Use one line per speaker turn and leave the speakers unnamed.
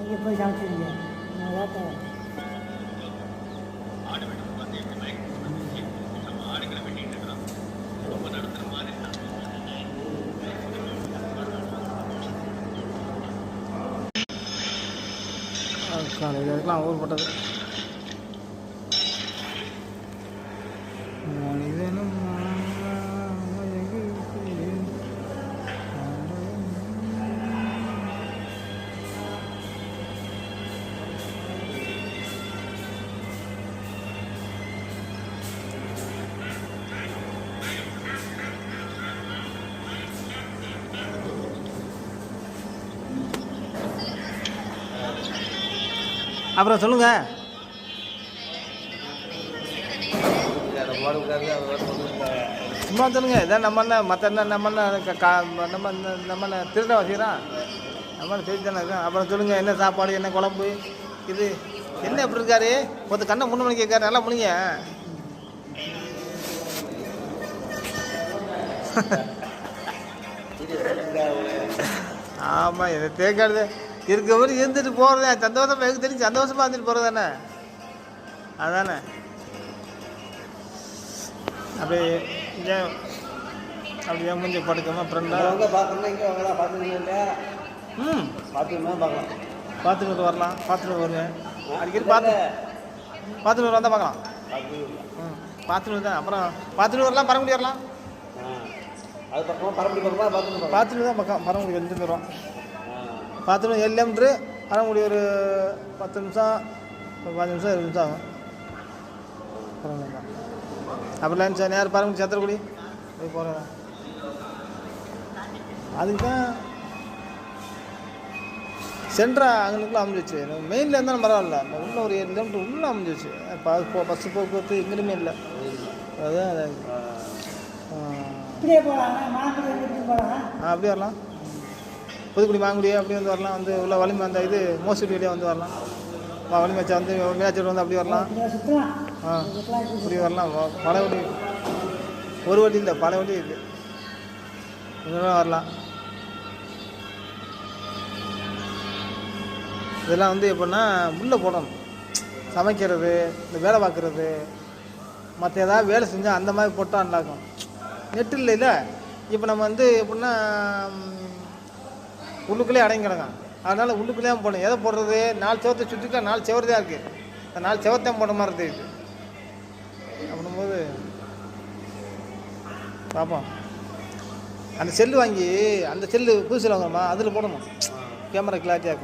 நீங்கள் போய் சமைச்சிருங்க
காலையில் இருக்கலாம் ஊர் போட்டது மனிதனும் அப்புறம் சொல்லுங்க. சும்மா சொல்லுங்க. இதான் நம்ம என்ன மற்ற என்ன நம்ம நம்ம திருட வச்சுக்கிறோம். நம்ம தெரிஞ்சு தானே இருக்கோம். அப்புறம் சொல்லுங்க, என்ன சாப்பாடு, என்ன குழம்பு, இது என்ன எப்படி இருக்காரு? ஒருத்தர் கண்ணை முன்ன மணிக்கு இருக்காரு. நல்லா முடிங்க. ஆமாம், இதை தேக்காடு இருக்கவரை இருந்துட்டு போகிறதே சந்தோஷமாக. எனக்கு தெரிஞ்சு சந்தோஷமாக இருந்துட்டு போகிறது தானே. அதானே அப்படியே அப்படியே முடிஞ்ச படுக்காமல் ஃப்ரெண்டாக பார்த்துக்கிட்டு வரலாம். பார்த்துட்டு வருவேன் அடிக்கடி. பார்த்துட்டு வந்தால் பார்க்கலாம். பார்த்துட்டு தான் அப்புறம் பார்த்துட்டு வரலாம். பரமக்குடி வரலாம்.
அது பக்கமாக
பார்த்துட்டு தான் பக்கம் பரமக்குடி வந்துட்டு வரோம். பார்த்துட்டு 7 கிலோமீட்ரு பரமக்குடி. ஒரு 10 நிமிஷம் 5 நிமிஷம் 20 நிமிஷம் ஆகும். அப்புறம் லஞ்ச் நேரம் பரமக்குடி சத்திரக்குடி போய் போகிறேன். அதுக்கு தான் சென்ட்ரா அங்கனுக்குள்ள அமைஞ்சிச்சு. மெயினில் இருந்தாலும் பரவாயில்ல. உள்ளே ஒரு 7 கிலோமீட்டர் உள்ளே அமைஞ்சிச்சு. பஸ்ஸு போக்குவரத்து எங்கேயுமே இல்லை. அதுதான் அப்படியே வரலாம். புதுக்குடி மாங்குடி அப்படி வந்து வரலாம். வந்து உள்ள வலிமை அந்த இது மோஸ்ட்லி வழியாக வந்து வரலாம். வலிமச்சா வந்து மீனாட்சி வந்து அப்படி வரலாம். இப்படி வரலாம். பல வழி, ஒரு வழி இல்லை, பல வழி இருக்குது. இதெல்லாம் வரலாம். இதெல்லாம் வந்து எப்படின்னா உள்ளே போடணும். சமைக்கிறது, இந்த வேலை பார்க்குறது, மற்ற ஏதாவது வேலை செஞ்சால் அந்த மாதிரி போட்டால் நல்லாயிருக்கும். நெட்டு இல்லை. இப்போ நம்ம வந்து எப்படின்னா உள்ளுக்குள்ளே அடங்கி கிடக்கும். அதனால் உள்ளுக்குள்ளேயே போடணும். எதை போடுறது? 4 செவத்தை சுற்றிக்கா 4 செவரு தான் இருக்குது. அந்த 4 செவத்தையும் போடுற மாதிரி இருக்குது. அப்படின்போது பார்ப்போம். அந்த செல்லு வாங்கி, அந்த செல்லு புதுசில் வாங்கணுமா, அதில் போடணும். கேமரா கிளாரிட்டியாக இருக்கும்.